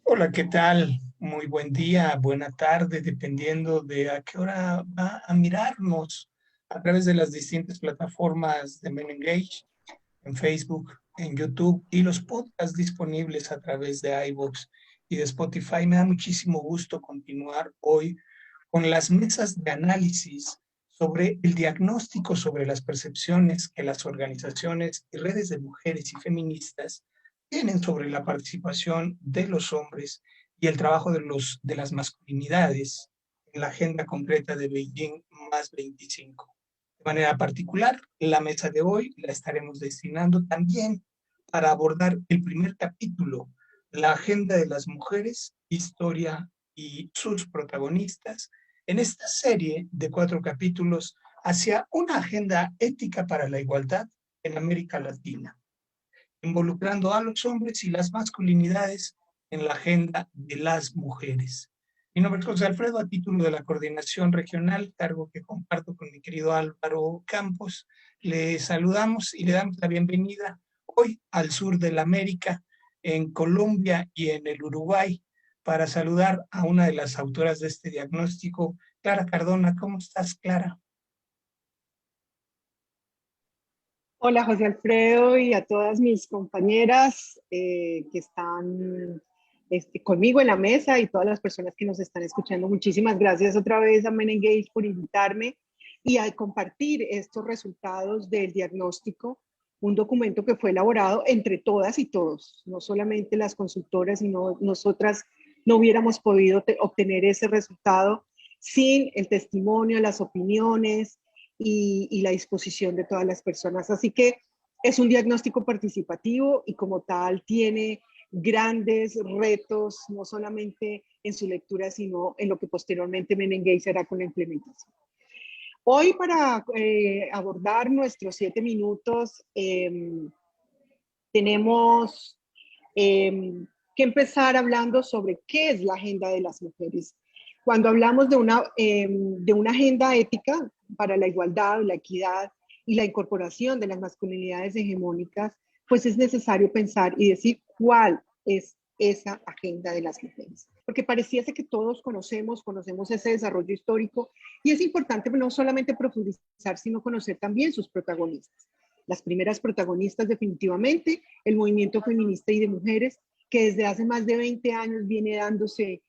Hola, ¿qué tal? Muy buen día, buena tarde, dependiendo de a qué hora va a mirarnos a través de las distintas plataformas de Men Engage, en Facebook, en YouTube y los podcasts disponibles a través de iVoox y de Spotify. Me da muchísimo gusto continuar hoy con las mesas de análisis sobre el diagnóstico sobre las percepciones que las organizaciones y redes de mujeres y feministas tienen sobre la participación de los hombres y el trabajo de las masculinidades en la agenda concreta de Beijing más 25. De manera particular, la mesa de hoy la estaremos destinando también para abordar el primer capítulo, la agenda de las mujeres, historia y sus protagonistas, en esta serie de 4 capítulos hacia una agenda ética para la igualdad en América Latina, involucrando a los hombres y las masculinidades en la agenda de las mujeres. Mi nombre es José Alfredo, a título de la coordinación regional, cargo que comparto con mi querido Álvaro Campos. Le saludamos y le damos la bienvenida hoy al sur de la América, en Colombia y en el Uruguay, para saludar a una de las autoras de este diagnóstico, Clara Cardona. ¿Cómo estás, Clara? Hola José Alfredo y a todas mis compañeras que están conmigo en la mesa y todas las personas que nos están escuchando. Muchísimas gracias otra vez a Men Engage por invitarme y a compartir estos resultados del diagnóstico, un documento que fue elaborado entre todas y todos, no solamente las consultoras, sino nosotras no hubiéramos podido obtener ese resultado sin el testimonio, las opiniones y la disposición de todas las personas. Así que es un diagnóstico participativo y como tal tiene grandes retos, no solamente en su lectura, sino en lo que posteriormente Men Engage hará con la implementación. Hoy para abordar nuestros 7 minutos tenemos que empezar hablando sobre qué es la agenda de las mujeres. Cuando hablamos de una agenda ética para la igualdad, la equidad y la incorporación de las masculinidades hegemónicas, pues es necesario pensar y decir cuál es esa agenda de las mujeres. Porque pareciese que todos conocemos ese desarrollo histórico y es importante no solamente profundizar, sino conocer también sus protagonistas. Las primeras protagonistas definitivamente, el movimiento feminista y de mujeres, que desde hace más de 20 años viene dándose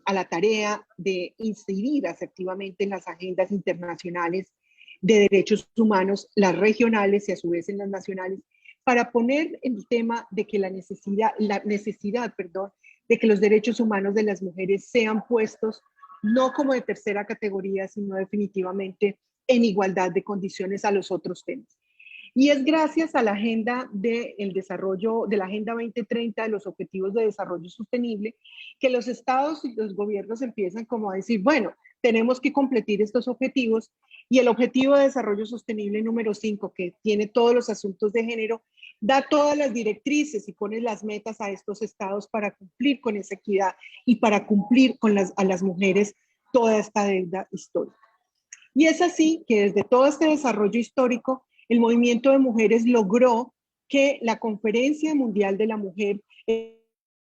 a la tarea de incidir asertivamente en las agendas internacionales de derechos humanos, las regionales y a su vez en las nacionales, para poner el tema de que la necesidad, de que los derechos humanos de las mujeres sean puestos no como de tercera categoría, sino definitivamente en igualdad de condiciones a los otros temas. Y es gracias a la agenda del desarrollo, de la Agenda 2030, de los Objetivos de Desarrollo Sostenible, que los estados y los gobiernos empiezan como a decir, bueno, tenemos que completar estos objetivos y el Objetivo de Desarrollo Sostenible número 5, que tiene todos los asuntos de género, da todas las directrices y pone las metas a estos estados para cumplir con esa equidad y para cumplir con a las mujeres toda esta deuda histórica. Y es así que desde todo este desarrollo histórico, el movimiento de mujeres logró que la Conferencia Mundial de la Mujer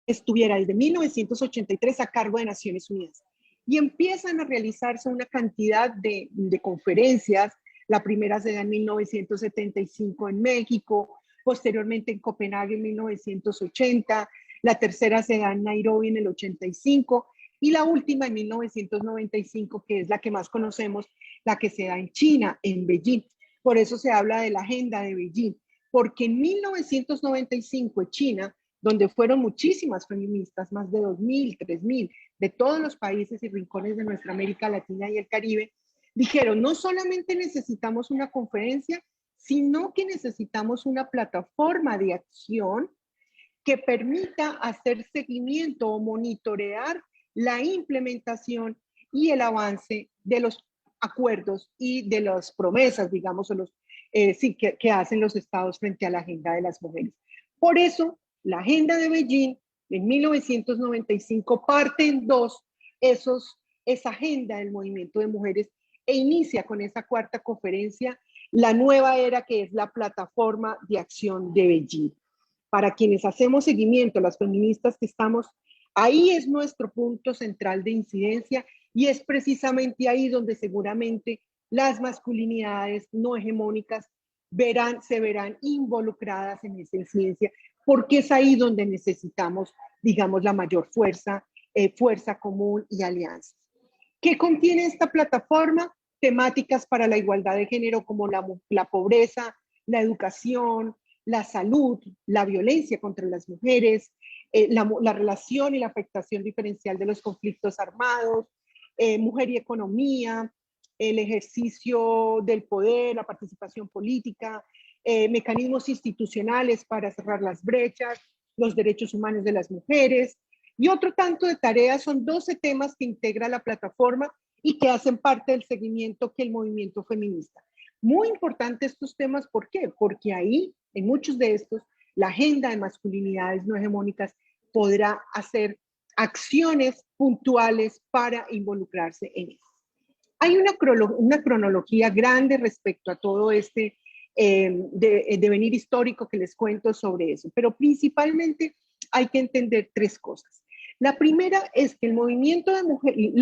estuviera desde 1983 a cargo de Naciones Unidas. Y empiezan a realizarse una cantidad de conferencias. La primera se da en 1975 en México, posteriormente en Copenhague en 1980, la tercera se da en Nairobi en el 85 y la última en 1995, que es la que más conocemos, la que se da en China, en Beijing. Por eso se habla de la agenda de Beijing, porque en 1995 en China, donde fueron muchísimas feministas, más de 2.000, 3.000, de todos los países y rincones de nuestra América Latina y el Caribe, dijeron, no solamente necesitamos una conferencia, sino que necesitamos una plataforma de acción que permita hacer seguimiento o monitorear la implementación y el avance de los acuerdos y de las promesas, digamos, o sí, que hacen los estados frente a la agenda de las mujeres. Por eso, la agenda de Beijing en 1995 parte en dos esa agenda del movimiento de mujeres e inicia con esa cuarta conferencia la nueva era que es la plataforma de acción de Beijing. para quienes hacemos seguimiento, las feministas que estamos, ahí es nuestro punto central de incidencia y es precisamente ahí donde seguramente las masculinidades no hegemónicas se verán involucradas en esa incidencia, porque es ahí donde necesitamos, digamos, la mayor fuerza, fuerza común y alianzas. ¿Qué contiene esta plataforma? Temáticas para la igualdad de género como la pobreza, la educación, la salud, la violencia contra las mujeres, la relación y la afectación diferencial de los conflictos armados, mujer y economía, el ejercicio del poder, la participación política, mecanismos institucionales para cerrar las brechas, los derechos humanos de las mujeres y otro tanto de tareas. Son 12 temas que integra la plataforma y que hacen parte del seguimiento que el movimiento feminista. Muy importante estos temas, ¿por qué? Porque ahí, en muchos de estos, la agenda de masculinidades no hegemónicas podrá hacer acciones puntuales para involucrarse en eso. Hay una cronología grande respecto a todo este devenir histórico que les cuento sobre eso, pero principalmente hay que entender 3 cosas. La primera es que el movimiento de mujeres,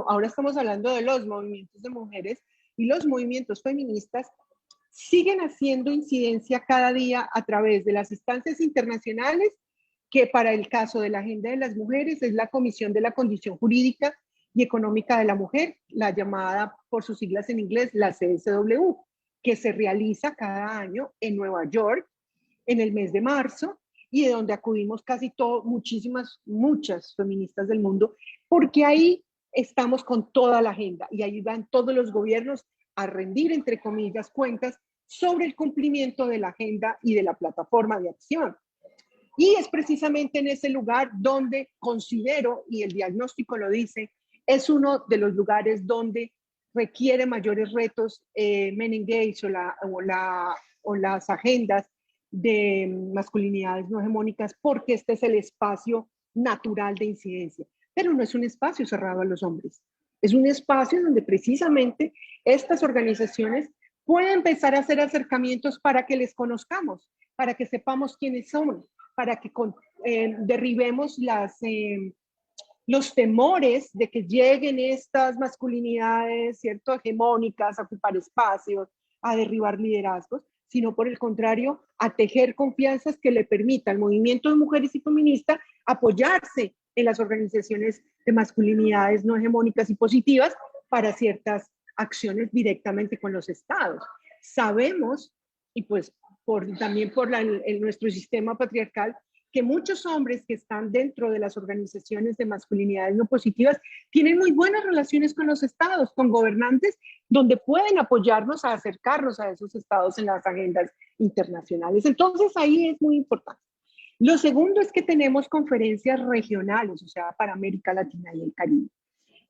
ahora estamos hablando de los movimientos de mujeres y los movimientos feministas siguen haciendo incidencia cada día a través de las instancias internacionales, que para el caso de la agenda de las mujeres es la Comisión de la Condición Jurídica y Económica de la Mujer, la llamada por sus siglas en inglés, la CSW, que se realiza cada año en Nueva York en el mes de marzo y de donde acudimos muchas feministas del mundo, porque ahí estamos con toda la agenda y ahí van todos los gobiernos a rendir, entre comillas, cuentas sobre el cumplimiento de la agenda y de la plataforma de acción. Y es precisamente en ese lugar donde considero, y el diagnóstico lo dice, es uno de los lugares donde requiere mayores retos Men Engage o las agendas de masculinidades no hegemónicas, porque este es el espacio natural de incidencia. Pero no es un espacio cerrado a los hombres. Es un espacio donde precisamente estas organizaciones pueden empezar a hacer acercamientos para que les conozcamos, para que sepamos quiénes son, para que derribemos los temores de que lleguen estas masculinidades, ¿cierto?, hegemónicas, a ocupar espacios, a derribar liderazgos, sino por el contrario, a tejer confianzas que le permita al movimiento de mujeres y feministas apoyarse en las organizaciones de masculinidades no hegemónicas y positivas para ciertas acciones directamente con los estados. Sabemos, y pues también por nuestro sistema patriarcal, que muchos hombres que están dentro de las organizaciones de masculinidades no positivas tienen muy buenas relaciones con los estados, con gobernantes, donde pueden apoyarnos a acercarnos a esos estados en las agendas internacionales. Entonces ahí es muy importante. Lo segundo es que tenemos conferencias regionales, o sea, para América Latina y el Caribe.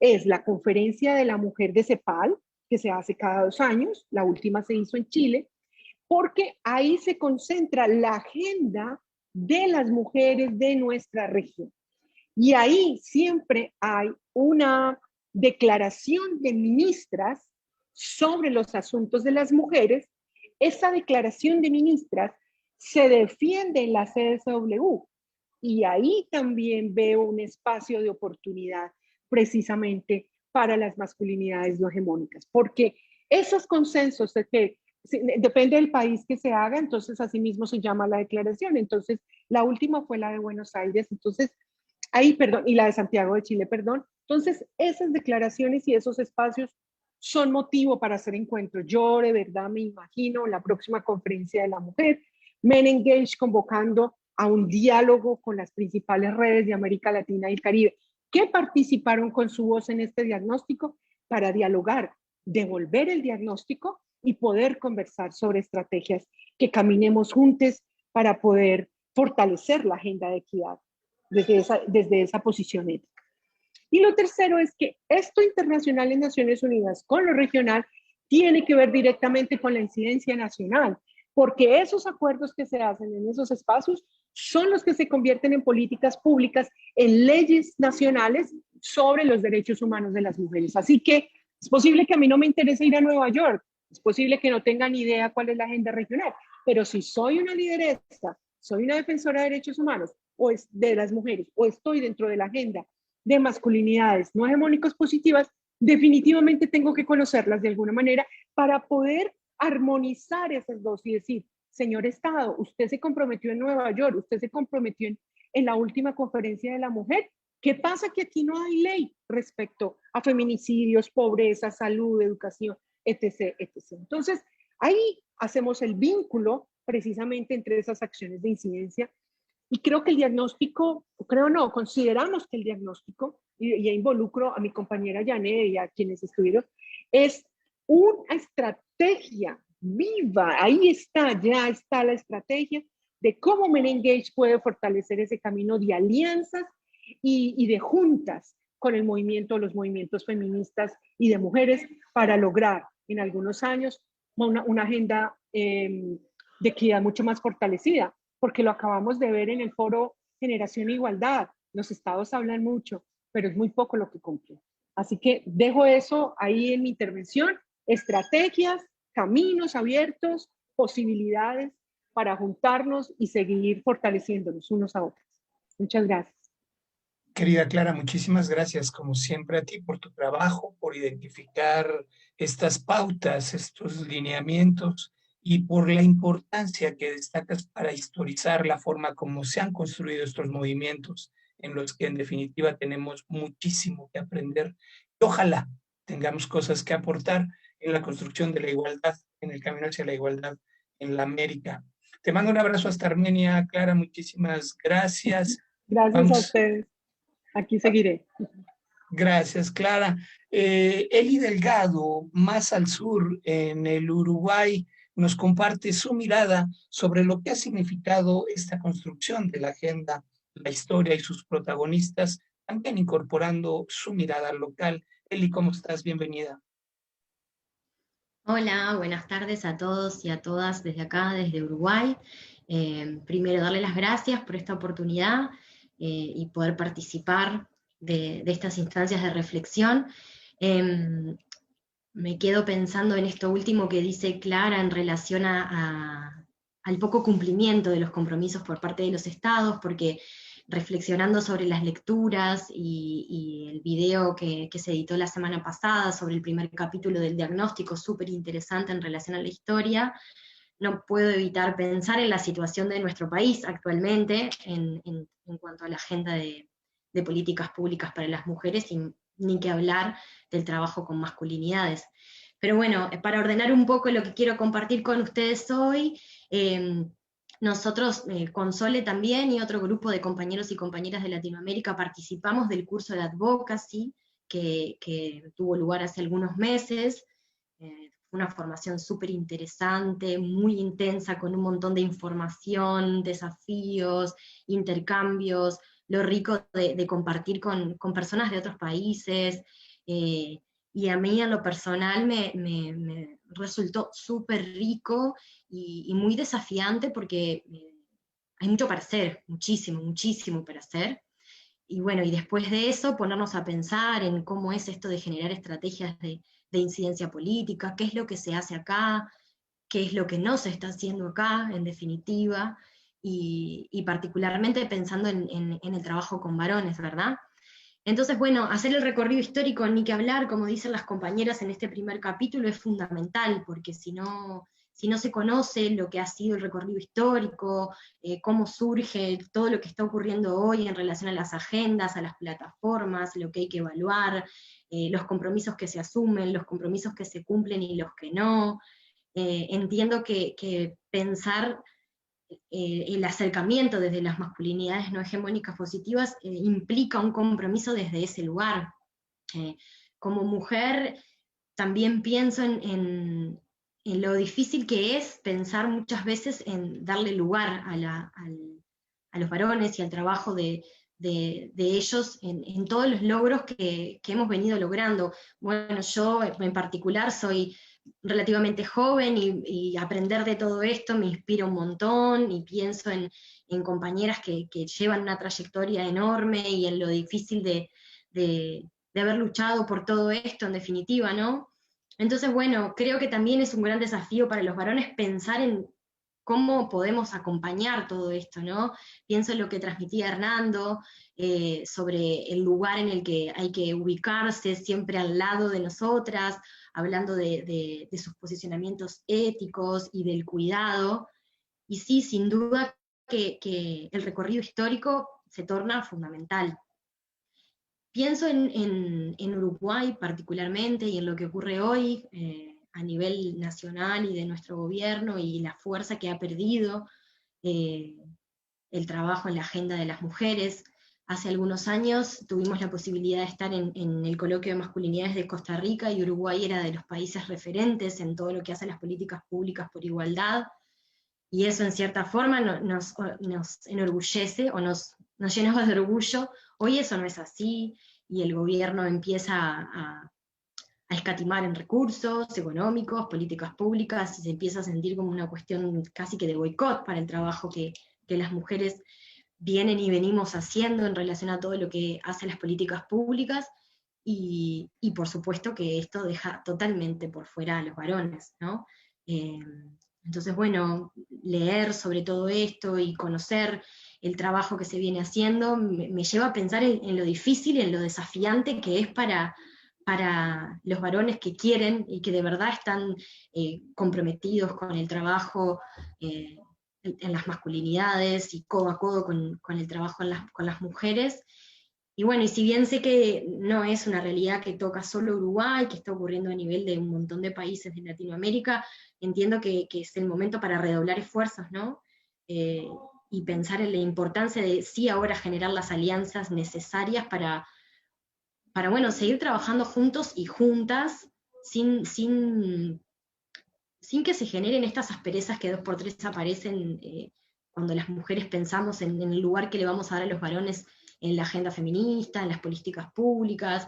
Es la conferencia de la mujer de CEPAL, que se hace cada 2 años, la última se hizo en Chile, porque ahí se concentra la agenda de las mujeres de nuestra región. Y ahí siempre hay una declaración de ministras sobre los asuntos de las mujeres. Esa declaración de ministras se defiende en la CSW y ahí también veo un espacio de oportunidad precisamente para las masculinidades no hegemónicas, porque esos consensos de que depende del país que se haga, entonces así mismo se llama la declaración. Entonces, la última fue la de Buenos Aires, entonces, ahí, perdón, y la de Santiago de Chile, perdón. Entonces, esas declaraciones y esos espacios son motivo para hacer encuentros. Yo de verdad me imagino la próxima conferencia de la mujer, Men Engage convocando a un diálogo con las principales redes de América Latina y el Caribe que participaron con su voz en este diagnóstico para dialogar, devolver el diagnóstico y poder conversar sobre estrategias que caminemos juntos para poder fortalecer la agenda de equidad desde esa posición ética. Y lo tercero es que esto internacional en Naciones Unidas con lo regional tiene que ver directamente con la incidencia nacional, porque esos acuerdos que se hacen en esos espacios son los que se convierten en políticas públicas, en leyes nacionales sobre los derechos humanos de las mujeres. Así que es posible que a mí no me interese ir a Nueva York, es posible que no tenga ni idea cuál es la agenda regional, pero si soy una lideresa, soy una defensora de derechos humanos o es de las mujeres, o estoy dentro de la agenda de masculinidades no hegemónicas positivas, definitivamente tengo que conocerlas de alguna manera para poder armonizar esas dos y decir, señor Estado, usted se comprometió en Nueva York, usted se comprometió en la última conferencia de la mujer. ¿Qué pasa? Que aquí no hay ley respecto a feminicidios, pobreza, salud, educación, etc., etc. Entonces, ahí hacemos el vínculo precisamente entre esas acciones de incidencia. Y creo que el diagnóstico, creo no, consideramos que el diagnóstico, y involucro a mi compañera Janet y a quienes estuvieron, es una estrategia viva. Ahí está, ya está la estrategia de cómo Men Engage puede fortalecer ese camino de alianzas y de juntas con el movimiento, los movimientos feministas y de mujeres para lograr en algunos años una agenda de equidad mucho más fortalecida, porque lo acabamos de ver en el foro Generación e Igualdad. Los estados hablan mucho, pero es muy poco lo que cumplen. Así que dejo eso ahí en mi intervención, estrategias, caminos abiertos, posibilidades para juntarnos y seguir fortaleciéndonos unos a otros. Muchas gracias. Querida Clara, muchísimas gracias, como siempre, a ti por tu trabajo, por identificar estas pautas, estos lineamientos y por la importancia que destacas para historizar la forma como se han construido estos movimientos, en los que en definitiva tenemos muchísimo que aprender. Y ojalá tengamos cosas que aportar en la construcción de la igualdad, en el camino hacia la igualdad en la América. Te mando un abrazo hasta Armenia, Clara, muchísimas gracias. Gracias a Vamos. ustedes. Aquí seguiré. Gracias, Clara. Eli Delgado, más al sur, en el Uruguay, nos comparte su mirada sobre lo que ha significado esta construcción de la agenda, la historia y sus protagonistas, también incorporando su mirada local. Eli, ¿cómo estás? Bienvenida. Hola, buenas tardes a todos y a todas desde acá, desde Uruguay. Primero, darle las gracias por esta oportunidad y poder participar de estas instancias de reflexión. Me quedo pensando en esto último que dice Clara en relación al poco cumplimiento de los compromisos por parte de los estados, porque reflexionando sobre las lecturas y el video que se editó la semana pasada sobre el primer capítulo del diagnóstico, súper interesante en relación a la historia, no puedo evitar pensar en la situación de nuestro país actualmente en cuanto a la agenda de políticas públicas para las mujeres, y ni que hablar del trabajo con masculinidades. Pero bueno, para ordenar un poco lo que quiero compartir con ustedes hoy, nosotros con Sole también y otro grupo de compañeros y compañeras de Latinoamérica participamos del curso de Advocacy que tuvo lugar hace algunos meses. Una formación súper interesante, muy intensa, con un montón de información, desafíos, intercambios, lo rico de compartir con personas de otros países, y a mí en lo personal me resultó súper rico y muy desafiante porque hay mucho para hacer, muchísimo, muchísimo para hacer. Y bueno, y después de eso ponernos a pensar en cómo es esto de generar estrategias de incidencia política, qué es lo que se hace acá, qué es lo que no se está haciendo acá, en definitiva, y particularmente pensando en el trabajo con varones, ¿verdad? Entonces, bueno, hacer el recorrido histórico, ni que hablar, como dicen las compañeras en este primer capítulo, es fundamental, porque si no se conoce lo que ha sido el recorrido histórico, cómo surge todo lo que está ocurriendo hoy en relación a las agendas, a las plataformas, lo que hay que evaluar, los compromisos que se asumen, los compromisos que se cumplen y los que no, entiendo que pensar el acercamiento desde las masculinidades no hegemónicas positivas implica un compromiso desde ese lugar. Como mujer también pienso en lo difícil que es pensar muchas veces en darle lugar a los varones y al trabajo de ellos en todos los logros que hemos venido logrando. Bueno, yo en particular soy relativamente joven y aprender de todo esto me inspira un montón, y pienso en compañeras que llevan una trayectoria enorme y en lo difícil de haber luchado por todo esto, en definitiva, ¿no? Entonces, bueno, creo que también es un gran desafío para los varones pensar cómo podemos acompañar todo esto, ¿no? Pienso en lo que transmitía Hernando, sobre el lugar en el que hay que ubicarse siempre al lado de nosotras, hablando de sus posicionamientos éticos y del cuidado. Y sí, sin duda que el recorrido histórico se torna fundamental. Pienso en Uruguay particularmente y en lo que ocurre hoy a nivel nacional y de nuestro gobierno y la fuerza que ha perdido eh, el trabajo en la agenda de las mujeres. Hace algunos años tuvimos la posibilidad de estar en el coloquio de masculinidades de Costa Rica, y Uruguay era de los países referentes en todo lo que hace las políticas públicas por igualdad, y eso en cierta forma nos enorgullece o nos llenaba de orgullo. Hoy eso no es así, y el gobierno empieza a escatimar en recursos económicos, políticas públicas, y se empieza a sentir como una cuestión casi que de boicot para el trabajo que las mujeres vienen y venimos haciendo en relación a todo lo que hacen las políticas públicas, y por supuesto que esto deja totalmente por fuera a los varones, ¿no? Entonces, bueno, leer sobre todo esto y conocer el trabajo que se viene haciendo me lleva a pensar en lo difícil y en lo desafiante que es para los varones que quieren y que de verdad están comprometidos con el trabajo en las masculinidades y codo a codo con el trabajo con las mujeres. Y bueno, y si bien sé que no es una realidad que toca solo Uruguay, que está ocurriendo a nivel de un montón de países de Latinoamérica, entiendo que es el momento para redoblar esfuerzos, ¿no? Y pensar en la importancia de sí ahora generar las alianzas necesarias para bueno, seguir trabajando juntos y juntas, sin que se generen estas asperezas que 2x3 aparecen cuando las mujeres pensamos en el lugar que le vamos a dar a los varones en la agenda feminista, en las políticas públicas,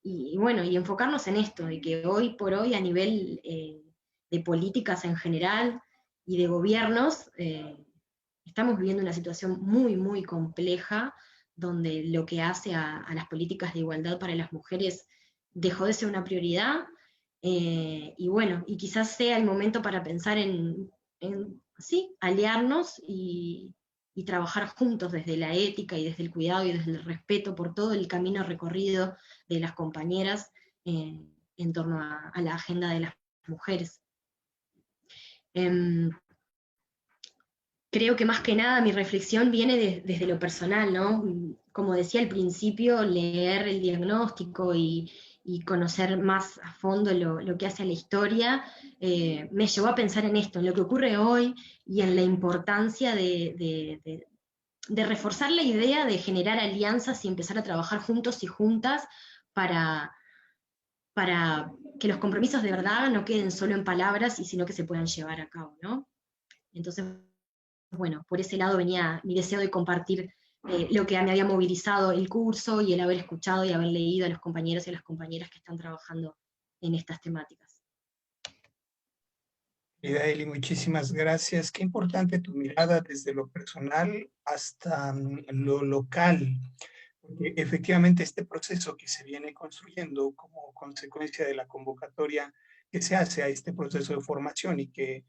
y bueno, y enfocarnos en esto, de que hoy por hoy a nivel de políticas en general y de gobiernos, estamos viviendo una situación muy, muy compleja, donde lo que hace a las políticas de igualdad para las mujeres dejó de ser una prioridad, y bueno, y quizás sea el momento para pensar sí, aliarnos y trabajar juntos desde la ética y desde el cuidado y desde el respeto por todo el camino recorrido de las compañeras en torno a la agenda de las mujeres. Creo que más que nada mi reflexión viene desde lo personal, ¿no? Como decía al principio, leer el diagnóstico y conocer más a fondo lo que hace a la historia, me llevó a pensar en esto, en lo que ocurre hoy y en la importancia de reforzar la idea de generar alianzas y empezar a trabajar juntos y juntas para que los compromisos de verdad no queden solo en palabras, sino que se puedan llevar a cabo, ¿no? Entonces, bueno, por ese lado venía mi deseo de compartir lo que me había movilizado el curso y el haber escuchado y haber leído a los compañeros y a las compañeras que están trabajando en estas temáticas. Eli, muchísimas gracias. Qué importante tu mirada desde lo personal hasta lo local, porque efectivamente este proceso que se viene construyendo como consecuencia de la convocatoria que se hace a este proceso de formación y que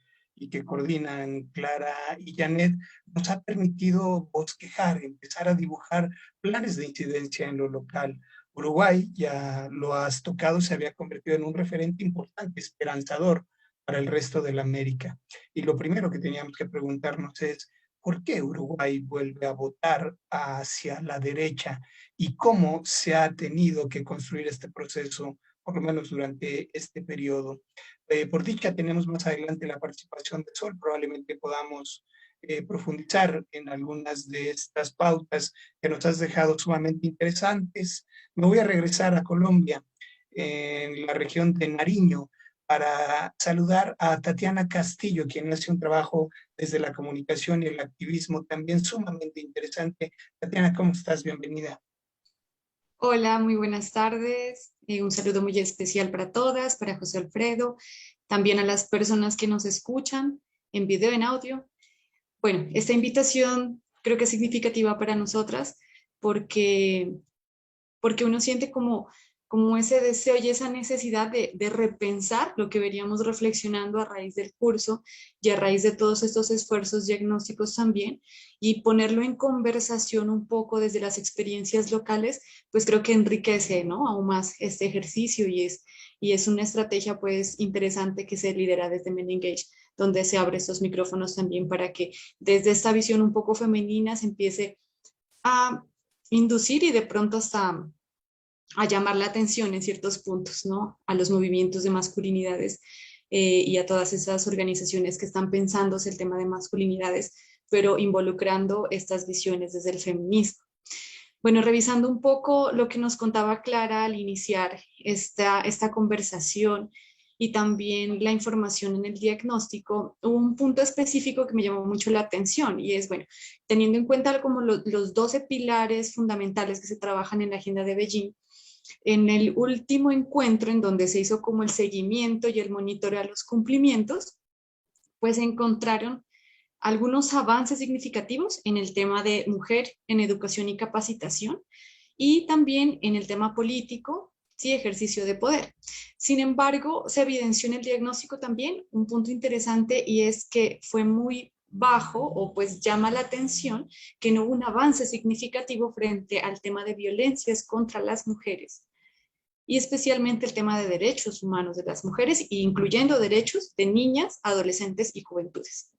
coordinan Clara y Janet, nos ha permitido bosquejar, empezar a dibujar planes de incidencia en lo local. Uruguay, ya lo has tocado, se había convertido en un referente importante, esperanzador para el resto de la América. Y lo primero que teníamos que preguntarnos es, ¿por qué Uruguay vuelve a votar hacia la derecha? ¿Y cómo se ha tenido que construir este proceso, por lo menos durante este periodo? Por dicha, tenemos más adelante la participación de Sol. Probablemente podamos profundizar en algunas de estas pautas que nos has dejado sumamente interesantes. Me voy a regresar a Colombia, en la región de Nariño, para saludar a Tatiana Castillo, quien hace un trabajo desde la comunicación y el activismo también sumamente interesante. Tatiana, ¿cómo estás? Bienvenida. Hola, muy buenas tardes. Un saludo muy especial para todas, para José Alfredo, también a las personas que nos escuchan en video, en audio. Bueno, esta invitación creo que es significativa para nosotras porque uno siente como como ese deseo y esa necesidad de repensar lo que veníamos reflexionando a raíz del curso y a raíz de todos estos esfuerzos diagnósticos también, y ponerlo en conversación un poco desde las experiencias locales, pues creo que enriquece, ¿no?, aún más este ejercicio, y es una estrategia pues interesante que se lidera desde Men Engage, donde se abren estos micrófonos también para que desde esta visión un poco femenina se empiece a inducir y de pronto hasta a llamar la atención en ciertos puntos, ¿no?, a los movimientos de masculinidades y a todas esas organizaciones que están pensándose el tema de masculinidades, pero involucrando estas visiones desde el feminismo. Bueno, revisando un poco lo que nos contaba Clara al iniciar esta conversación y también la información en el diagnóstico, hubo un punto específico que me llamó mucho la atención, y es, bueno, teniendo en cuenta como los 12 pilares fundamentales que se trabajan en la Agenda de Beijing, en el último encuentro en donde se hizo como el seguimiento y el monitoreo a los cumplimientos, pues encontraron algunos avances significativos en el tema de mujer en educación y capacitación, y también en el tema político, sí, ejercicio de poder. Sin embargo, se evidenció en el diagnóstico también un punto interesante, y es que fue muy bajo, o pues llama la atención que no hubo un avance significativo frente al tema de violencias contra las mujeres, y especialmente el tema de derechos humanos de las mujeres, incluyendo derechos de niñas, adolescentes y juventudes.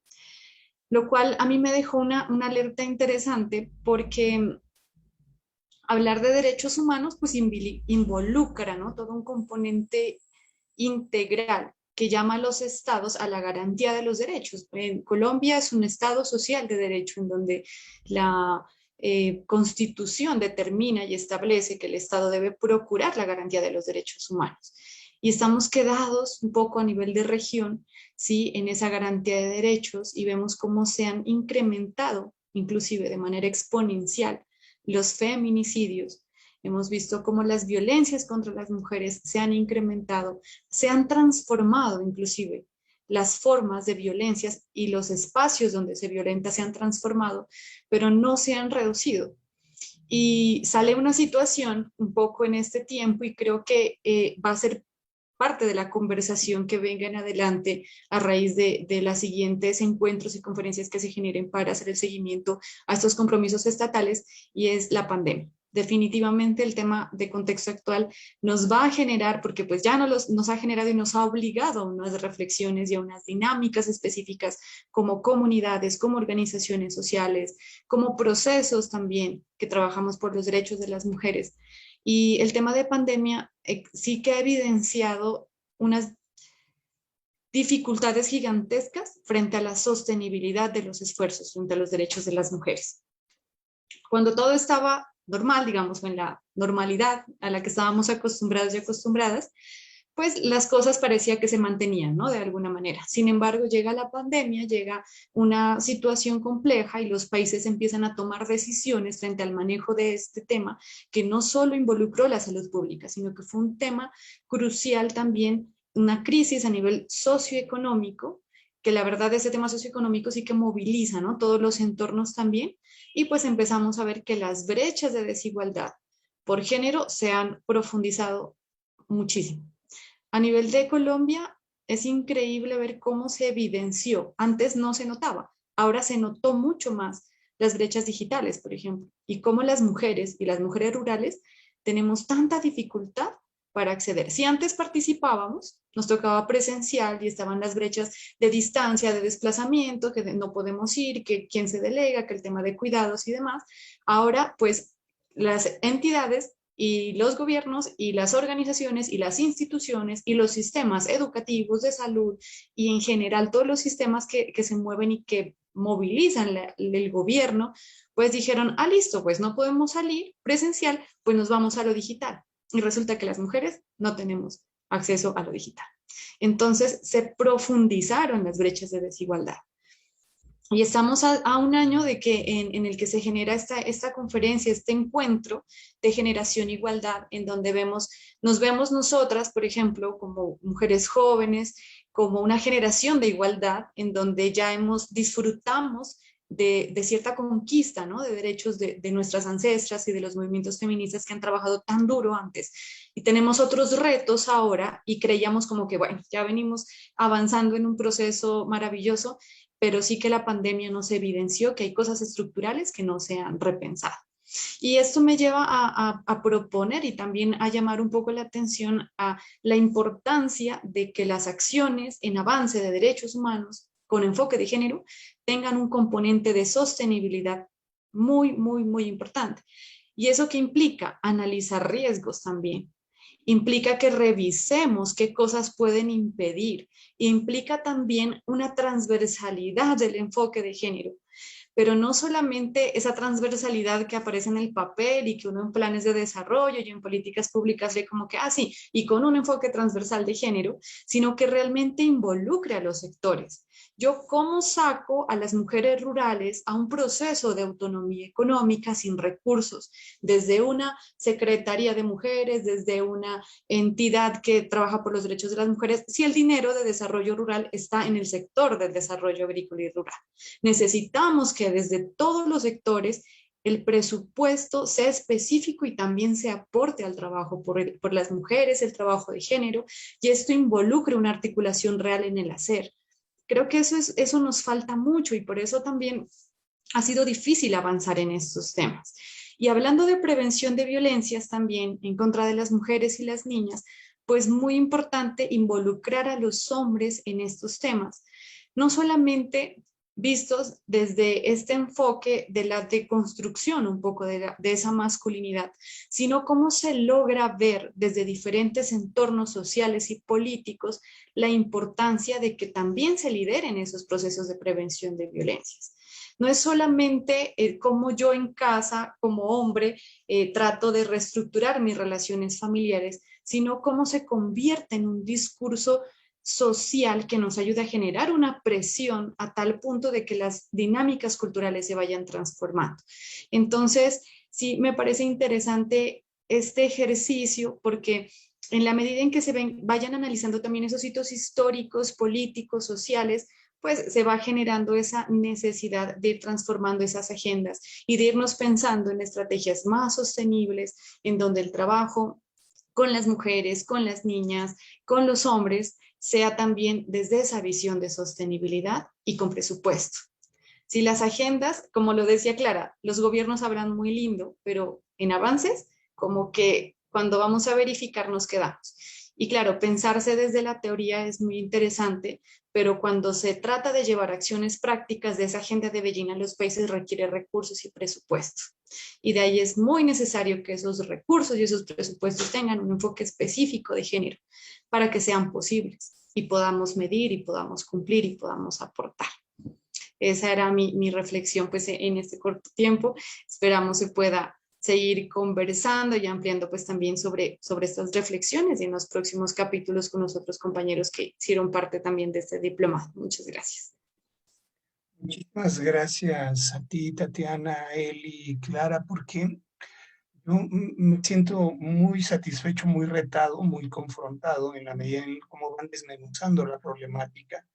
Lo cual a mí me dejó una alerta interesante, porque hablar de derechos humanos pues involucra, ¿no?, todo un componente integral que llama a los estados a la garantía de los derechos. En Colombia es un estado social de derecho en donde la Constitución determina y establece que el Estado debe procurar la garantía de los derechos humanos. Y estamos quedados un poco a nivel de región, ¿sí?, en esa garantía de derechos, y vemos cómo se han incrementado, inclusive de manera exponencial, los feminicidios. Hemos visto cómo las violencias contra las mujeres se han incrementado, se han transformado inclusive las formas de violencias, y los espacios donde se violenta se han transformado, pero no se han reducido. Y sale una situación un poco en este tiempo, y creo que va a ser parte de la conversación que venga en adelante a raíz de los siguientes encuentros y conferencias que se generen para hacer el seguimiento a estos compromisos estatales, y es la pandemia. Definitivamente el tema de contexto actual nos va a generar, porque pues ya nos ha generado y nos ha obligado a unas reflexiones y a unas dinámicas específicas como comunidades, como organizaciones sociales, como procesos también que trabajamos por los derechos de las mujeres. Y el tema de pandemia sí que ha evidenciado unas dificultades gigantescas frente a la sostenibilidad de los esfuerzos frente a los derechos de las mujeres. Cuando todo estaba normal, digamos, en la normalidad a la que estábamos acostumbrados y acostumbradas, pues las cosas parecía que se mantenían, ¿no?, de alguna manera. Sin embargo, llega la pandemia, llega una situación compleja, y los países empiezan a tomar decisiones frente al manejo de este tema, que no solo involucró la salud pública, sino que fue un tema crucial también, una crisis a nivel socioeconómico, que la verdad ese tema socioeconómico sí que moviliza, ¿no?, todos los entornos también, y pues empezamos a ver que las brechas de desigualdad por género se han profundizado muchísimo. A nivel de Colombia es increíble ver cómo se evidenció. Antes no se notaba, ahora se notó mucho más las brechas digitales, por ejemplo, y cómo las mujeres y las mujeres rurales tenemos tanta dificultad para acceder. Si antes participábamos, nos tocaba presencial y estaban las brechas de distancia, de desplazamiento, que no podemos ir, que quién se delega, que el tema de cuidados y demás. Ahora, pues, las entidades y los gobiernos y las organizaciones y las instituciones y los sistemas educativos, de salud y en general todos los sistemas que se mueven y que movilizan el gobierno, pues dijeron, listo, pues no podemos salir presencial, pues nos vamos a lo digital. Y resulta que las mujeres no tenemos acceso a lo digital. Entonces se profundizaron las brechas de desigualdad. Y estamos a un año de que en el que se genera esta conferencia, este encuentro de generación igualdad, en donde nos vemos nosotras, por ejemplo, como mujeres jóvenes, como una generación de igualdad, en donde ya disfrutamos de cierta conquista, ¿no? De derechos de nuestras ancestras y de los movimientos feministas que han trabajado tan duro antes. Y tenemos otros retos ahora y creíamos como que, bueno, ya venimos avanzando en un proceso maravilloso, pero sí que la pandemia nos evidenció que hay cosas estructurales que no se han repensado. Y esto me lleva a proponer y también a llamar un poco la atención a la importancia de que las acciones en avance de derechos humanos con enfoque de género tengan un componente de sostenibilidad muy, muy, muy importante. ¿Y eso qué implica? Analizar riesgos también. Implica que revisemos qué cosas pueden impedir. Implica también una transversalidad del enfoque de género, pero no solamente esa transversalidad que aparece en el papel y que uno en planes de desarrollo y en políticas públicas ve como que, sí, y con un enfoque transversal de género, sino que realmente involucre a los sectores. Yo, ¿cómo saco a las mujeres rurales a un proceso de autonomía económica sin recursos? Desde una secretaría de mujeres, desde una entidad que trabaja por los derechos de las mujeres, si el dinero de desarrollo rural está en el sector del desarrollo agrícola y rural. Necesitamos que desde todos los sectores el presupuesto sea específico y también se aporte al trabajo por las mujeres, el trabajo de género, y esto involucre una articulación real en el hacer. Creo que eso nos falta mucho y por eso también ha sido difícil avanzar en estos temas. Y hablando de prevención de violencias también en contra de las mujeres y las niñas, pues muy importante involucrar a los hombres en estos temas, no solamente vistos desde este enfoque de la deconstrucción un poco de esa masculinidad, sino cómo se logra ver desde diferentes entornos sociales y políticos la importancia de que también se lideren esos procesos de prevención de violencias. No es solamente cómo yo en casa, como hombre, trato de reestructurar mis relaciones familiares, sino cómo se convierte en un discurso social que nos ayude a generar una presión a tal punto de que las dinámicas culturales se vayan transformando. Entonces, sí, me parece interesante este ejercicio porque en la medida en que vayan analizando también esos hitos históricos, políticos, sociales, pues se va generando esa necesidad de ir transformando esas agendas y de irnos pensando en estrategias más sostenibles, en donde el trabajo con las mujeres, con las niñas, con los hombres, sea también desde esa visión de sostenibilidad y con presupuesto. Si las agendas, como lo decía Clara, los gobiernos hablan muy lindo, pero en avances, como que cuando vamos a verificar nos quedamos. Y claro, pensarse desde la teoría es muy interesante, pero cuando se trata de llevar acciones prácticas de esa agenda de Beijing a los países requiere recursos y presupuesto. Y de ahí es muy necesario que esos recursos y esos presupuestos tengan un enfoque específico de género para que sean posibles y podamos medir y podamos cumplir y podamos aportar. Esa era mi reflexión pues, en este corto tiempo. Esperamos se pueda seguir conversando y ampliando pues también sobre estas reflexiones y en los próximos capítulos con los otros compañeros que hicieron parte también de este diplomado. Muchas gracias. Muchísimas gracias a ti, Tatiana, Eli, Clara, porque yo me siento muy satisfecho, muy retado, muy confrontado en la medida en cómo van desmenuzando la problemática.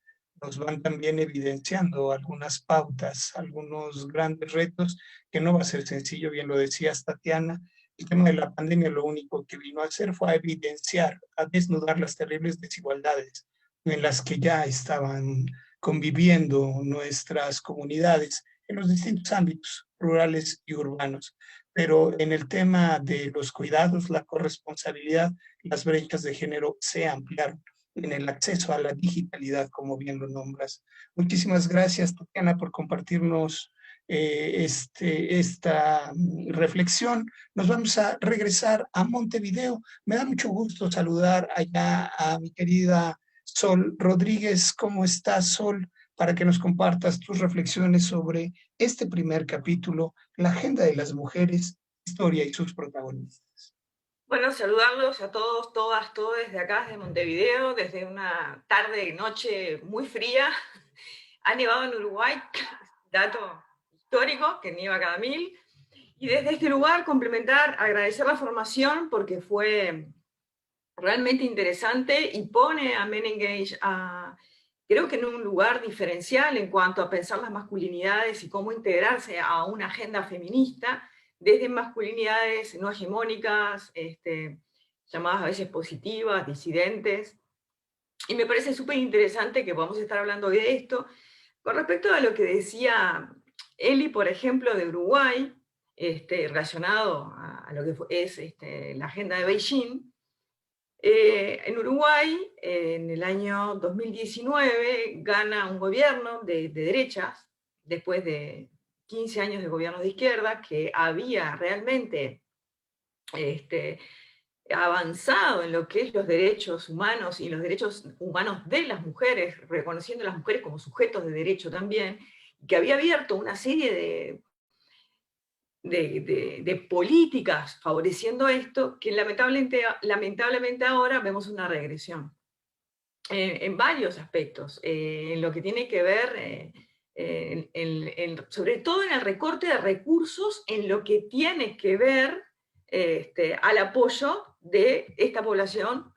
Nos van también evidenciando algunas pautas, algunos grandes retos que no va a ser sencillo, bien lo decías, Tatiana. El tema de la pandemia lo único que vino a hacer fue a evidenciar, a desnudar las terribles desigualdades en las que ya estaban conviviendo nuestras comunidades en los distintos ámbitos rurales y urbanos. Pero en el tema de los cuidados, la corresponsabilidad, las brechas de género se ampliaron en el acceso a la digitalidad, como bien lo nombras. Muchísimas gracias, Tatiana, por compartirnos esta reflexión. Nos vamos a regresar a Montevideo. Me da mucho gusto saludar allá a mi querida Sol Rodríguez. ¿Cómo estás, Sol? Para que nos compartas tus reflexiones sobre este primer capítulo, la agenda de las mujeres, historia y sus protagonistas. Bueno, saludarlos a todos, todas, todos desde acá, desde Montevideo, desde una tarde y noche muy fría. Ha nevado en Uruguay, dato histórico, que nieva cada 1000. Y desde este lugar complementar, agradecer la formación porque fue realmente interesante y pone a Men Engage, creo que en un lugar diferencial en cuanto a pensar las masculinidades y cómo integrarse a una agenda feminista desde masculinidades no hegemónicas, llamadas a veces positivas, disidentes. Y me parece súper interesante que podamos estar hablando hoy de esto. Con respecto a lo que decía Eli, por ejemplo, de Uruguay, relacionado a lo que es la agenda de Beijing, en Uruguay, en el año 2019, gana un gobierno de derechas, después de 15 años de gobierno de izquierda, que había realmente avanzado en lo que es los derechos humanos y los derechos humanos de las mujeres, reconociendo a las mujeres como sujetos de derecho también, que había abierto una serie de políticas favoreciendo esto, que lamentablemente ahora vemos una regresión en varios aspectos, en lo que tiene que ver, sobre todo en el recorte de recursos, en lo que tiene que ver al apoyo de esta población,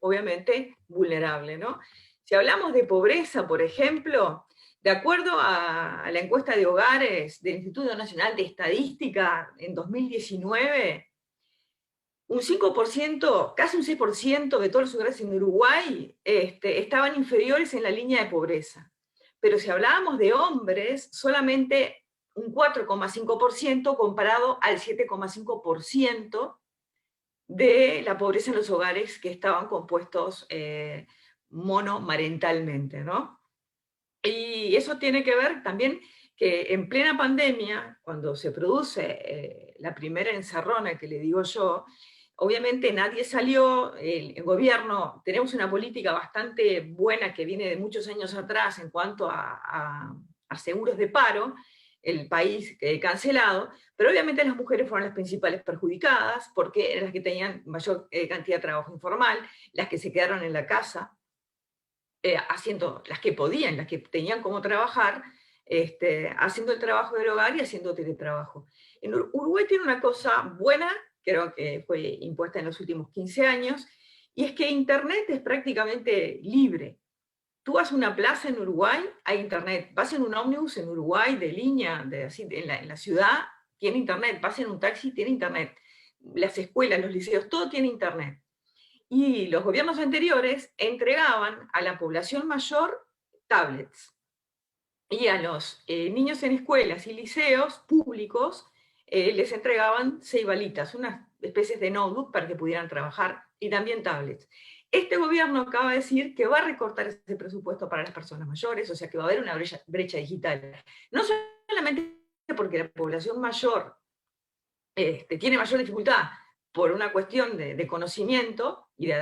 obviamente vulnerable, ¿no? Si hablamos de pobreza, por ejemplo, de acuerdo a la encuesta de hogares del Instituto Nacional de Estadística en 2019, un 5%, casi un 6% de todos los hogares en Uruguay estaban inferiores en la línea de pobreza. Pero si hablábamos de hombres, solamente un 4,5% comparado al 7,5% de la pobreza en los hogares que estaban compuestos monomarentalmente, ¿no? Y eso tiene que ver también que en plena pandemia, cuando se produce la primera encerrona que le digo yo, obviamente nadie salió, el gobierno, tenemos una política bastante buena que viene de muchos años atrás en cuanto a seguros de paro, el país cancelado, pero obviamente las mujeres fueron las principales perjudicadas porque eran las que tenían mayor cantidad de trabajo informal, las que se quedaron en la casa, haciendo, las que podían, las que tenían cómo trabajar, haciendo el trabajo del hogar y haciendo teletrabajo. En Uruguay tiene una cosa buena, creo que fue impuesta en los últimos 15 años, y es que Internet es prácticamente libre. Tú vas a una plaza en Uruguay, hay Internet. Vas en un ómnibus en Uruguay, de línea, en la ciudad, tiene Internet. Vas en un taxi, tiene Internet. Las escuelas, los liceos, todo tiene Internet. Y los gobiernos anteriores entregaban a la población mayor tablets. Y a los niños en escuelas y liceos públicos les entregaban ceibalitas, unas especies de notebook para que pudieran trabajar, y también tablets. Este gobierno acaba de decir que va a recortar ese presupuesto para las personas mayores, o sea que va a haber una brecha digital. No solamente porque la población mayor tiene mayor dificultad por una cuestión de conocimiento y de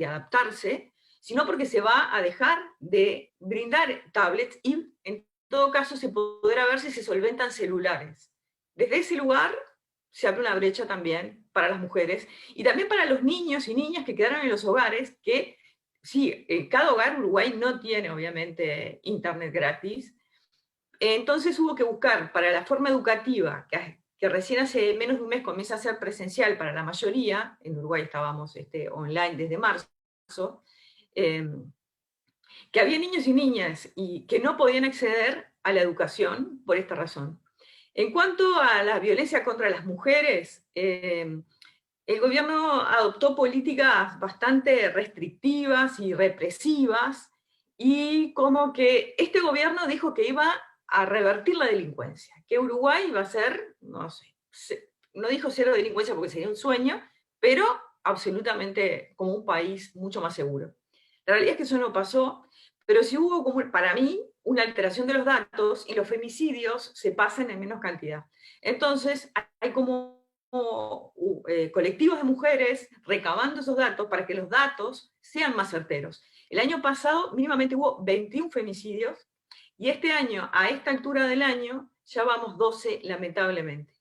adaptarse, sino porque se va a dejar de brindar tablets y en todo caso se podrá ver si se solventan celulares. Desde ese lugar se abre una brecha también para las mujeres y también para los niños y niñas que quedaron en los hogares, que sí, cada hogar Uruguay no tiene obviamente internet gratis, entonces hubo que buscar para la forma educativa, que recién hace menos de un mes comienza a ser presencial para la mayoría, en Uruguay estábamos online desde marzo, que había niños y niñas y que no podían acceder a la educación por esta razón. En cuanto a la violencia contra las mujeres, el gobierno adoptó políticas bastante restrictivas y represivas, y como que este gobierno dijo que iba a revertir la delincuencia, que Uruguay iba a ser, no sé, no dijo cero delincuencia porque sería un sueño, pero absolutamente como un país mucho más seguro. La realidad es que eso no pasó, pero sí hubo, como, para mí, una alteración de los datos y los femicidios se pasan en menos cantidad. Entonces, hay como colectivos de mujeres recabando esos datos para que los datos sean más certeros. El año pasado mínimamente hubo 21 femicidios y este año, a esta altura del año, ya vamos 12 lamentablemente.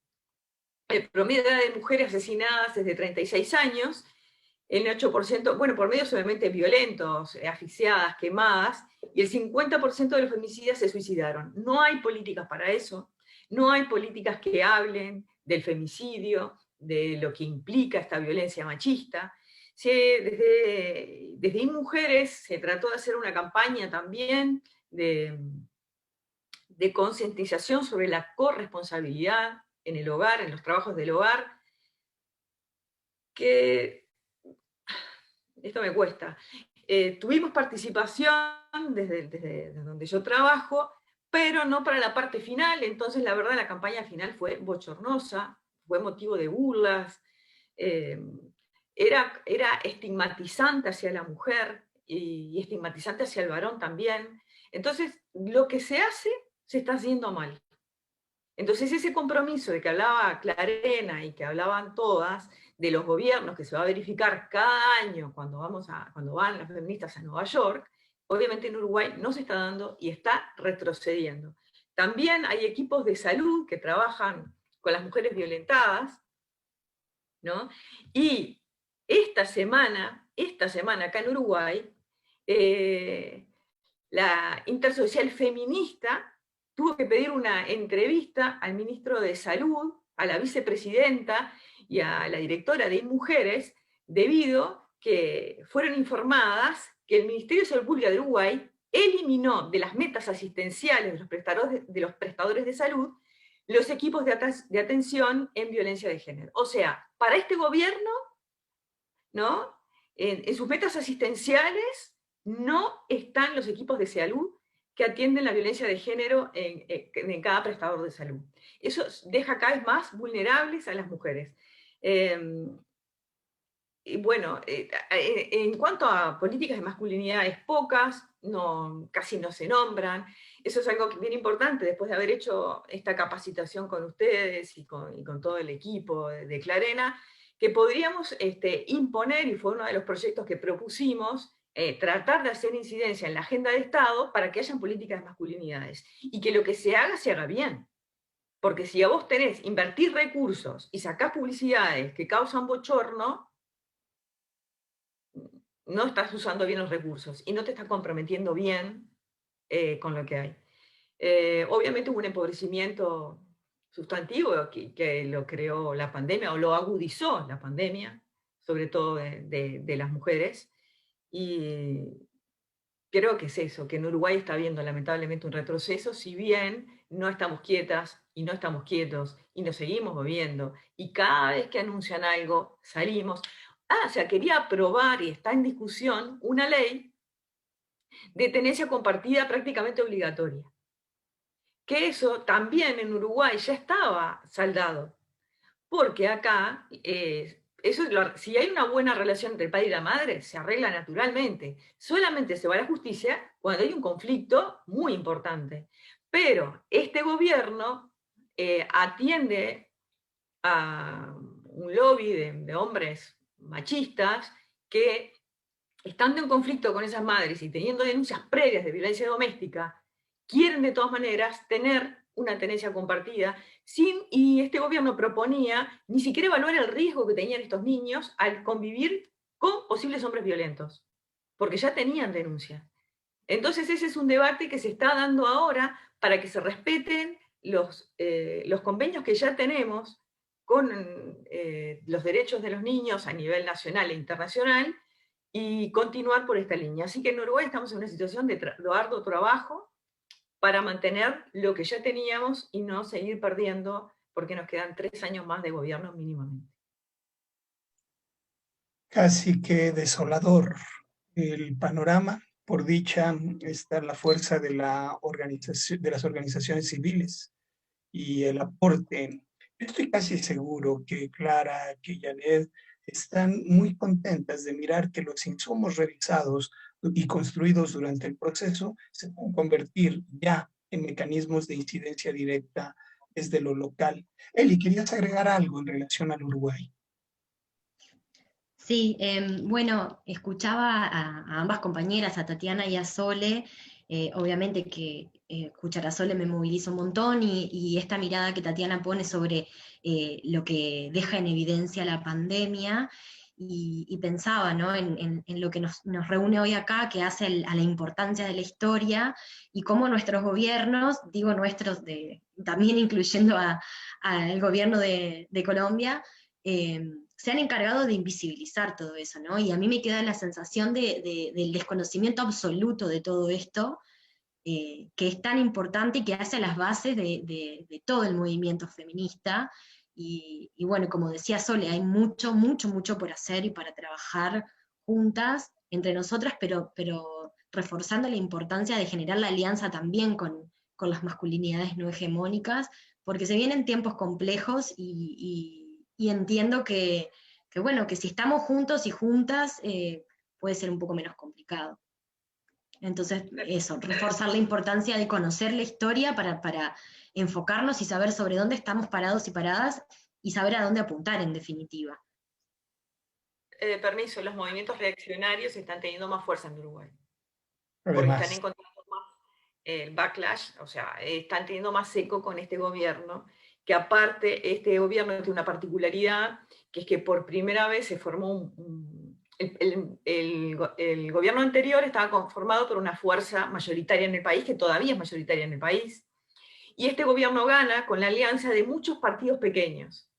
El promedio de edad de mujeres asesinadas es de 36 años, el 8%, bueno, por medios obviamente violentos, asfixiadas, quemadas, y el 50% de los femicidas se suicidaron. No hay políticas para eso, no hay políticas que hablen del femicidio, de lo que implica esta violencia machista. Desde InMujeres se trató de hacer una campaña también de concientización sobre la corresponsabilidad en el hogar, en los trabajos del hogar, que esto me cuesta. Tuvimos participación desde donde yo trabajo, pero no para la parte final, entonces la verdad la campaña final fue bochornosa, fue motivo de burlas, era estigmatizante hacia la mujer y estigmatizante hacia el varón también. Entonces, lo que se hace se está haciendo mal. Entonces, ese compromiso de que hablaba Clarena y que hablaban todas, de los gobiernos, que se va a verificar cada año cuando van las feministas a Nueva York, obviamente en Uruguay no se está dando y está retrocediendo. También hay equipos de salud que trabajan con las mujeres violentadas, ¿no? Y esta semana acá en Uruguay, la Intersocial Feminista tuvo que pedir una entrevista al ministro de Salud, a la vicepresidenta y a la directora de InMujeres, debido que fueron informadas que el Ministerio de Salud Pública de Uruguay eliminó de las metas asistenciales de los prestadores de salud los equipos de atención en violencia de género. O sea, para este gobierno, ¿no? En sus metas asistenciales no están los equipos de salud que atienden la violencia de género en cada prestador de salud. Eso deja cada vez más vulnerables a las mujeres. Y bueno, en cuanto a políticas de masculinidades pocas, casi no se nombran. Eso es algo bien importante después de haber hecho esta capacitación con ustedes y con todo el equipo de Clarena, que podríamos imponer, y fue uno de los proyectos que propusimos, tratar de hacer incidencia en la agenda de Estado para que hayan políticas de masculinidades, y que lo que se haga bien. Porque si a vos tenés invertir recursos y sacás publicidades que causan bochorno, no estás usando bien los recursos y no te estás comprometiendo bien con lo que hay. Obviamente hubo un empobrecimiento sustantivo que lo creó la pandemia, o lo agudizó la pandemia, sobre todo de las mujeres, y creo que es eso, que en Uruguay está habiendo lamentablemente un retroceso, si bien no estamos quietas y no estamos quietos y nos seguimos moviendo, y cada vez que anuncian algo salimos. O sea, quería aprobar, y está en discusión, una ley de tenencia compartida prácticamente obligatoria. Que eso también en Uruguay ya estaba saldado, porque acá, si hay una buena relación entre el padre y la madre, se arregla naturalmente. Solamente se va a la justicia cuando hay un conflicto muy importante. Pero este gobierno atiende a un lobby de hombres machistas que, estando en conflicto con esas madres y teniendo denuncias previas de violencia doméstica, quieren de todas maneras tener una tenencia compartida, y este gobierno proponía ni siquiera evaluar el riesgo que tenían estos niños al convivir con posibles hombres violentos, porque ya tenían denuncia. Entonces ese es un debate que se está dando ahora para que se respeten los convenios que ya tenemos con los derechos de los niños a nivel nacional e internacional, y continuar por esta línea. Así que en Uruguay estamos en una situación de arduo trabajo para mantener lo que ya teníamos y no seguir perdiendo, porque nos quedan 3 años más de gobierno mínimamente. Casi que desolador el panorama. Por dicha está la fuerza de las organizaciones civiles y el aporte. Estoy casi seguro que Clara, que Janet están muy contentas de mirar que los insumos revisados y construidos durante el proceso se pueden convertir ya en mecanismos de incidencia directa desde lo local. Eli, ¿querías agregar algo en relación al Uruguay? Sí, bueno, escuchaba a ambas compañeras, a Tatiana y a Sole. Obviamente que escuchar a Sole me moviliza un montón, y esta mirada que Tatiana pone sobre lo que deja en evidencia la pandemia, y pensaba, ¿no?, en lo que nos reúne hoy acá, que hace a la importancia de la historia, y cómo nuestros gobiernos, digo nuestros, también incluyendo al gobierno de Colombia, se han encargado de invisibilizar todo eso, ¿no? Y a mí me queda la sensación del desconocimiento absoluto de todo esto, que es tan importante y que hace las bases de todo el movimiento feminista. Y bueno, como decía Sole, hay mucho, mucho, mucho por hacer y para trabajar juntas, entre nosotras, pero reforzando la importancia de generar la alianza también con las masculinidades no hegemónicas, porque se vienen tiempos complejos y entiendo que bueno, que si estamos juntos y juntas, puede ser un poco menos complicado. Entonces, eso, reforzar la importancia de conocer la historia para enfocarnos y saber sobre dónde estamos parados y paradas, y saber a dónde apuntar, en definitiva. Permiso, los movimientos reaccionarios están teniendo más fuerza en Uruguay. Además, porque están encontrando más el backlash, o sea, están teniendo más eco con este gobierno, que aparte este gobierno tiene una particularidad, que es que por primera vez se formó el gobierno anterior estaba conformado por una fuerza mayoritaria en el país, que todavía es mayoritaria en el país, y este gobierno gana con la alianza de muchos partidos pequeños,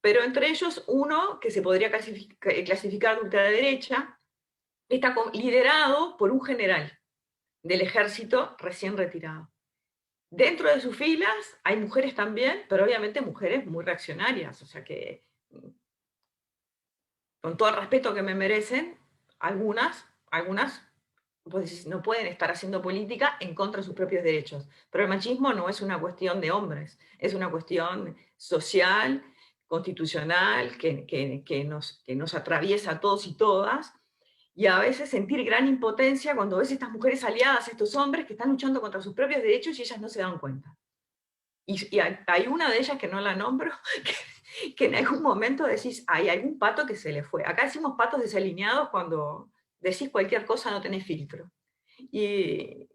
pero entre ellos uno que se podría clasificar de ultraderecha, está liderado por un general del ejército recién retirado. Dentro de sus filas hay mujeres también, pero obviamente mujeres muy reaccionarias, o sea que, con todo el respeto que me merecen, algunas pues, no pueden estar haciendo política en contra de sus propios derechos. Pero el machismo no es una cuestión de hombres, es una cuestión social, constitucional, que nos atraviesa a todos y todas, y a veces sentir gran impotencia cuando ves estas mujeres aliadas a estos hombres que están luchando contra sus propios derechos y ellas no se dan cuenta. Y hay una de ellas que no la nombro, que en algún momento decís, hay algún pato que se le fue. Acá decimos patos desalineados cuando decís cualquier cosa, no tenés filtro. Y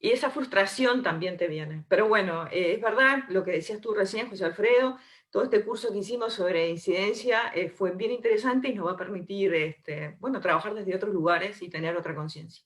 esa frustración también te viene. Pero bueno, es verdad lo que decías tú recién, José Alfredo, todo este curso que hicimos sobre incidencia fue bien interesante y nos va a permitir bueno, trabajar desde otros lugares y tener otra conciencia.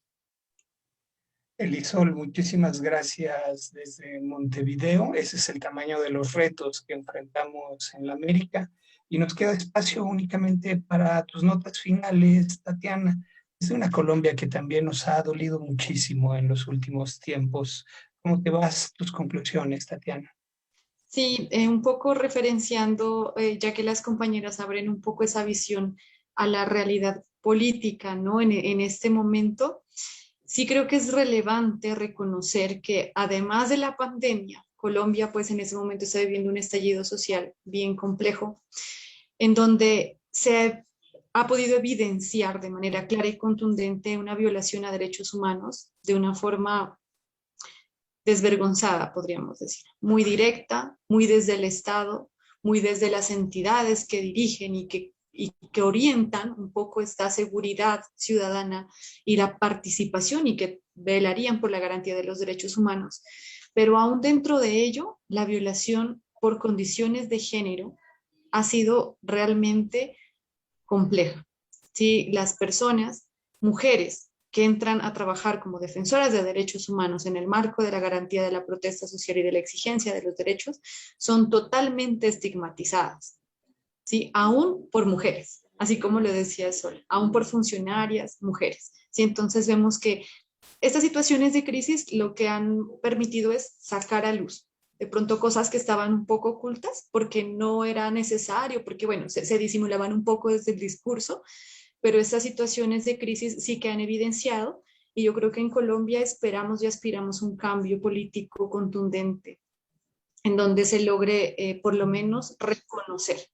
Elisol, muchísimas gracias desde Montevideo. Ese es el tamaño de los retos que enfrentamos en la América. Y nos queda espacio únicamente para tus notas finales, Tatiana. Es una Colombia que también nos ha dolido muchísimo en los últimos tiempos. ¿Cómo te vas tus conclusiones, Tatiana? Sí, un poco referenciando, ya que las compañeras abren un poco esa visión a la realidad política, ¿no? En este momento, sí creo que es relevante reconocer que además de la pandemia, Colombia pues en ese momento está viviendo un estallido social bien complejo, en donde se ha podido evidenciar de manera clara y contundente una violación a derechos humanos de una forma desvergonzada, podríamos decir, muy directa, muy desde el Estado, muy desde las entidades que dirigen y que orientan un poco esta seguridad ciudadana y la participación y que velarían por la garantía de los derechos humanos. Pero aún dentro de ello, la violación por condiciones de género ha sido realmente compleja. ¿Sí? Las personas, mujeres, que entran a trabajar como defensoras de derechos humanos en el marco de la garantía de la protesta social y de la exigencia de los derechos, son totalmente estigmatizadas, ¿sí? Aún por mujeres, así como lo decía Sol, aún por funcionarias, mujeres, ¿sí? Entonces vemos que estas situaciones de crisis lo que han permitido es sacar a luz de pronto cosas que estaban un poco ocultas porque no era necesario, porque bueno, se disimulaban un poco desde el discurso, pero estas situaciones de crisis sí que han evidenciado, y yo creo que en Colombia esperamos y aspiramos un cambio político contundente, en donde se logre por lo menos reconocer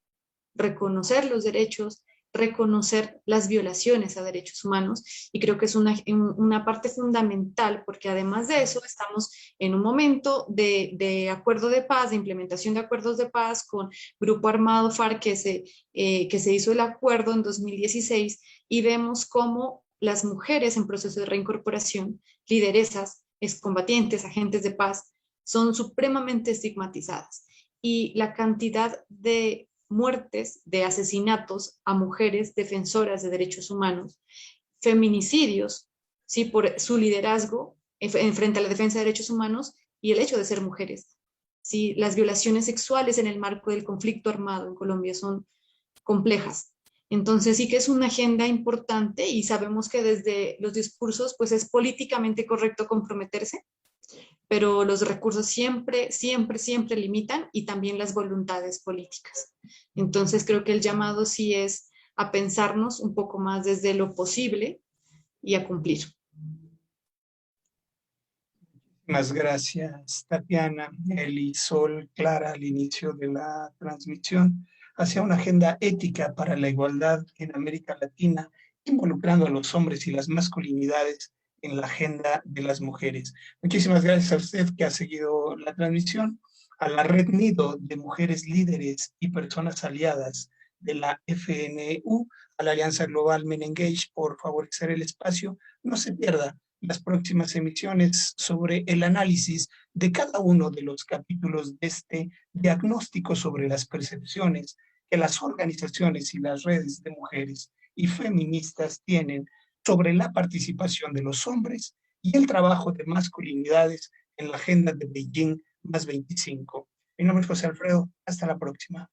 los derechos, reconocer las violaciones a derechos humanos, y creo que es una parte fundamental, porque además de eso estamos en un momento de acuerdo de paz, de implementación de acuerdos de paz con Grupo Armado FARC, que se hizo el acuerdo en 2016, y vemos cómo las mujeres en proceso de reincorporación, lideresas, excombatientes, agentes de paz, son supremamente estigmatizadas, y la cantidad de muertes, de asesinatos a mujeres defensoras de derechos humanos, feminicidios, ¿sí? Por su liderazgo en frente a la defensa de derechos humanos y el hecho de ser mujeres. ¿Sí? Las violaciones sexuales en el marco del conflicto armado en Colombia son complejas. Entonces sí que es una agenda importante y sabemos que desde los discursos pues es políticamente correcto comprometerse, pero los recursos siempre, siempre, siempre limitan y también las voluntades políticas. Entonces creo que el llamado sí es a pensarnos un poco más desde lo posible y a cumplir. Muchas gracias, Tatiana, Eli, Sol, Clara, al inicio de la transmisión, hacia una agenda ética para la igualdad en América Latina, involucrando a los hombres y las masculinidades en la agenda de las mujeres. Muchísimas gracias a usted que ha seguido la transmisión, a la Red Nido de Mujeres Líderes y Personas Aliadas de la FNU, a la Alianza Global Men Engage por favorecer el espacio. No se pierda las próximas emisiones sobre el análisis de cada uno de los capítulos de este diagnóstico sobre las percepciones que las organizaciones y las redes de mujeres y feministas tienen sobre la participación de los hombres y el trabajo de masculinidades en la agenda de Beijing +25. Mi nombre es José Alfredo. Hasta la próxima.